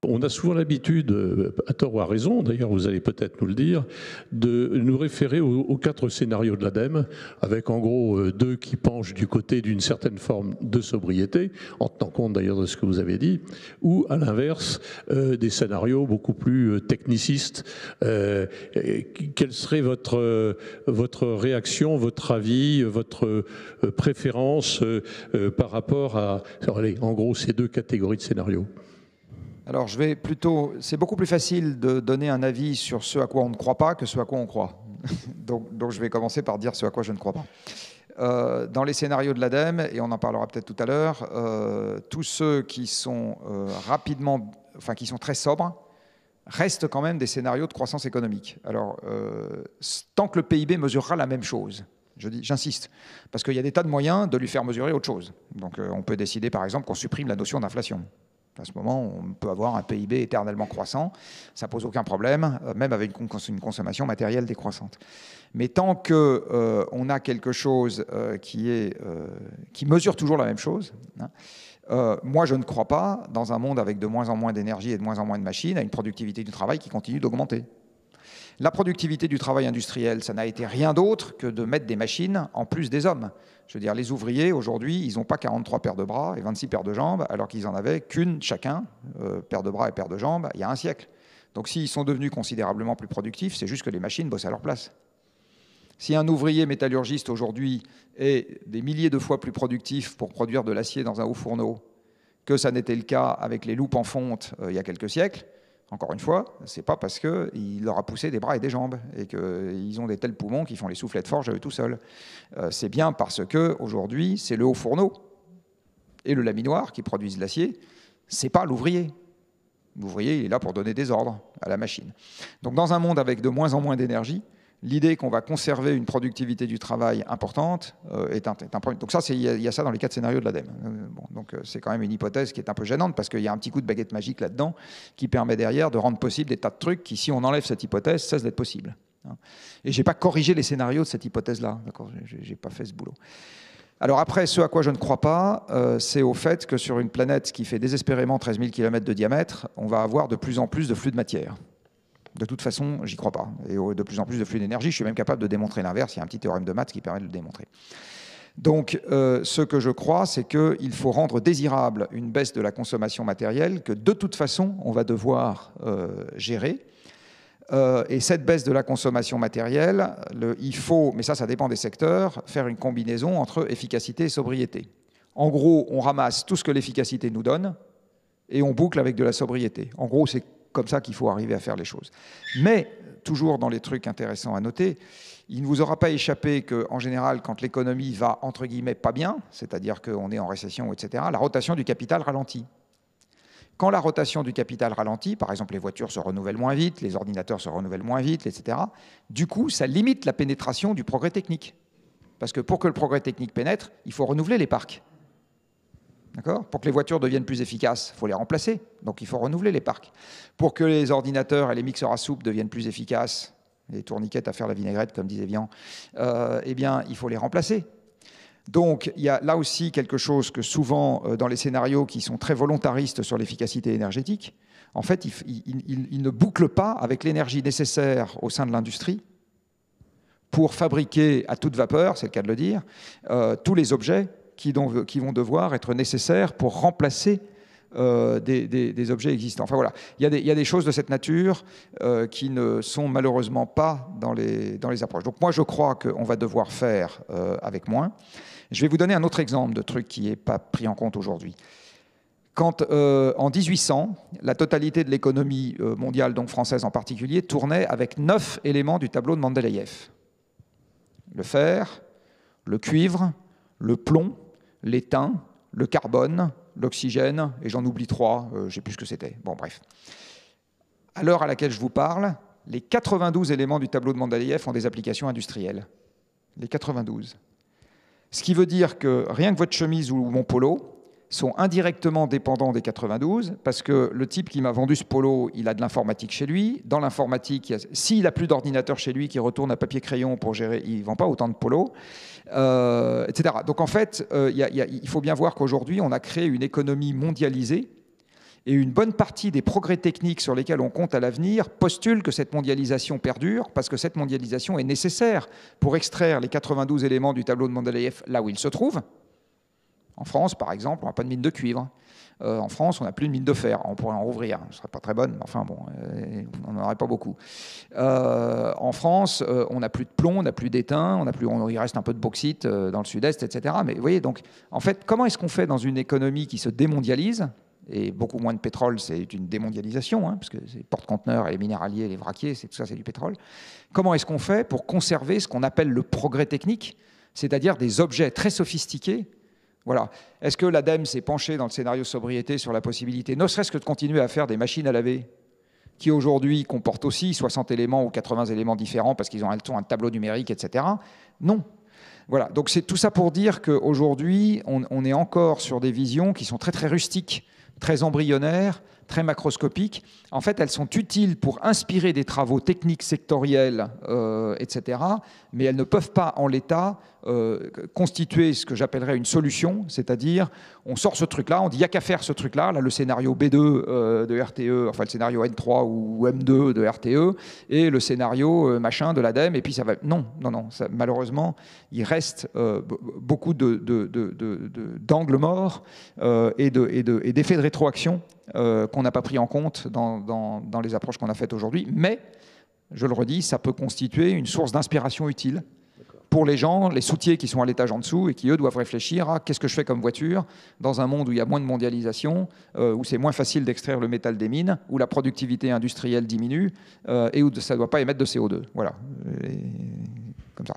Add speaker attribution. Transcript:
Speaker 1: On a souvent l'habitude, à tort ou à raison, d'ailleurs vous allez peut-être nous le dire, de nous référer aux 4 scénarios de l'ADEME, avec en gros 2 qui penchent du côté d'une certaine forme de sobriété, en tenant compte d'ailleurs de ce que vous avez dit, ou à l'inverse, des scénarios beaucoup plus technicistes. Quelle serait votre réaction, votre avis, votre préférence par rapport à, allez, en gros, ces 2 catégories de scénarios?
Speaker 2: Alors, c'est beaucoup plus facile de donner un avis sur ce à quoi on ne croit pas que ce à quoi on croit. donc, je vais commencer par dire ce à quoi je ne crois pas. Dans les scénarios de l'ADEME, et on en parlera peut-être tout à l'heure, tous ceux qui sont qui sont très sobres, restent quand même des scénarios de croissance économique. Alors, tant que le PIB mesurera la même chose, j'insiste, parce qu'il y a des tas de moyens de lui faire mesurer autre chose. Donc, on peut décider, par exemple, qu'on supprime la notion d'inflation. À ce moment, on peut avoir un PIB éternellement croissant, ça ne pose aucun problème, même avec une consommation matérielle décroissante. Mais tant qu'on a quelque chose qui mesure toujours la même chose, hein, moi je ne crois pas, dans un monde avec de moins en moins d'énergie et de moins en moins de machines, à une productivité du travail qui continue d'augmenter. La productivité du travail industriel, ça n'a été rien d'autre que de mettre des machines en plus des hommes. Je veux dire, les ouvriers, aujourd'hui, ils n'ont pas 43 paires de bras et 26 paires de jambes, alors qu'ils n'en avaient qu'une chacun, paire de bras et paire de jambes, il y a un siècle. Donc s'ils sont devenus considérablement plus productifs, c'est juste que les machines bossent à leur place. Si un ouvrier métallurgiste, aujourd'hui, est des milliers de fois plus productif pour produire de l'acier dans un haut fourneau que ça n'était le cas avec les loupes en fonte il y a quelques siècles, encore une fois, c'est pas parce qu'il leur a poussé des bras et des jambes et qu'ils ont des tels poumons qui font les soufflets de forge à eux tout seuls. C'est bien parce qu'aujourd'hui, c'est le haut fourneau et le laminoir qui produisent l'acier, c'est pas l'ouvrier. L'ouvrier, il est là pour donner des ordres à la machine. Donc dans un monde avec de moins en moins d'énergie, l'idée qu'on va conserver une productivité du travail importante est un problème. Donc ça, il y a ça dans les 4 scénarios de l'ADEME. Donc c'est quand même une hypothèse qui est un peu gênante parce qu'il y a un petit coup de baguette magique là-dedans qui permet derrière de rendre possible des tas de trucs qui, si on enlève cette hypothèse, cessent d'être possibles. Et je n'ai pas corrigé les scénarios de cette hypothèse-là. Je n'ai pas fait ce boulot. Alors après, ce à quoi je ne crois pas, c'est au fait que sur une planète qui fait désespérément 13 000 km de diamètre, on va avoir de plus en plus de flux de matière. De toute façon, j'y crois pas. Et de plus en plus de flux d'énergie, je suis même capable de démontrer l'inverse. Il y a un petit théorème de maths qui permet de le démontrer. Donc, ce que je crois, c'est qu'il faut rendre désirable une baisse de la consommation matérielle que, de toute façon, on va devoir gérer. Et cette baisse de la consommation matérielle, il faut, mais ça dépend des secteurs, faire une combinaison entre efficacité et sobriété. En gros, on ramasse tout ce que l'efficacité nous donne et on boucle avec de la sobriété. En gros, c'est comme ça qu'il faut arriver à faire les choses. Mais, toujours dans les trucs intéressants à noter, il ne vous aura pas échappé qu'en général, quand l'économie va, entre guillemets, pas bien, c'est-à-dire qu'on est en récession, etc., la rotation du capital ralentit. Quand la rotation du capital ralentit, par exemple les voitures se renouvellent moins vite, les ordinateurs se renouvellent moins vite, etc., du coup, ça limite la pénétration du progrès technique. Parce que pour que le progrès technique pénètre, il faut renouveler les parcs. D'accord ? Pour que les voitures deviennent plus efficaces, il faut les remplacer. Donc il faut renouveler les parcs. Pour que les ordinateurs et les mixeurs à soupe deviennent plus efficaces, les tourniquettes à faire la vinaigrette, comme disait Vian, eh bien, il faut les remplacer. Donc il y a là aussi quelque chose que souvent, dans les scénarios qui sont très volontaristes sur l'efficacité énergétique, en fait, ils ne bouclent pas avec l'énergie nécessaire au sein de l'industrie pour fabriquer à toute vapeur, c'est le cas de le dire, tous les objets qui vont devoir être nécessaires pour remplacer des objets existants. Enfin voilà, il y a des choses de cette nature qui ne sont malheureusement pas dans les approches. Donc moi je crois qu'on va devoir faire avec moins. Je vais vous donner un autre exemple de truc qui n'est pas pris en compte aujourd'hui. Quand en 1800, la totalité de l'économie mondiale, donc française en particulier, tournait avec 9 éléments du tableau de Mendeleïev. Le fer, le cuivre, le plomb, l'étain, le carbone, l'oxygène, et j'en oublie 3, je ne sais plus ce que c'était. Bon, bref. À l'heure à laquelle je vous parle, les 92 éléments du tableau de Mendeleïev ont des applications industrielles. Les 92. Ce qui veut dire que rien que votre chemise ou mon polo sont indirectement dépendants des 92, parce que le type qui m'a vendu ce polo, il a de l'informatique chez lui. Dans l'informatique, s'il n'a plus d'ordinateur chez lui, qui retourne à papier-crayon pour gérer, il ne vend pas autant de polos, etc. Donc en fait, il faut bien voir qu'aujourd'hui, on a créé une économie mondialisée Et une bonne partie des progrès techniques sur lesquels on compte à l'avenir postulent que cette mondialisation perdure, parce que cette mondialisation est nécessaire pour extraire les 92 éléments du tableau de Mendeleïev là où ils se trouvent. En France, par exemple, on n'a pas de mine de cuivre. En France, on n'a plus de mine de fer. On pourrait en rouvrir. Ce ne serait pas très bonne, mais enfin bon, on n'en aurait pas beaucoup. En France, on n'a plus de plomb, on n'a plus d'étain, il reste un peu de bauxite dans le sud-est, etc. Mais vous voyez, donc, en fait, comment est-ce qu'on fait dans une économie qui se démondialise? Et beaucoup moins de pétrole, c'est une démondialisation, hein, parce que c'est les porte-conteneurs, les minéraliers, les vraquiers, tout ça, c'est du pétrole. Comment est-ce qu'on fait pour conserver ce qu'on appelle le progrès technique, c'est-à-dire des objets très sophistiqués? Voilà. Est-ce que l'ADEME s'est penché dans le scénario sobriété sur la possibilité, ne serait-ce que de continuer à faire des machines à laver qui aujourd'hui comportent aussi 60 éléments ou 80 éléments différents parce qu'ils ont un tableau numérique, etc. Non. Voilà. Donc c'est tout ça pour dire qu'aujourd'hui, on est encore sur des visions qui sont très très rustiques, très embryonnaires, très macroscopiques. En fait, elles sont utiles pour inspirer des travaux techniques sectoriels, etc. Mais elles ne peuvent pas, en l'état, constituer ce que j'appellerais une solution, c'est-à-dire on sort ce truc-là, on dit il n'y a qu'à faire ce truc-là, là le scénario B2 de RTE, enfin le scénario N3 ou M2 de RTE, et le scénario machin de l'ADEME, et puis ça va... Non, ça, malheureusement, il reste beaucoup d'angles morts et d'effets de rétroaction qu'on n'a pas pris en compte dans les approches qu'on a faites aujourd'hui, mais, je le redis, ça peut constituer une source d'inspiration utile pour les gens, les soutiers qui sont à l'étage en dessous et qui, eux, doivent réfléchir à qu'est-ce que je fais comme voiture dans un monde où il y a moins de mondialisation, où c'est moins facile d'extraire le métal des mines, où la productivité industrielle diminue et où ça ne doit pas émettre de CO2. Voilà, comme ça.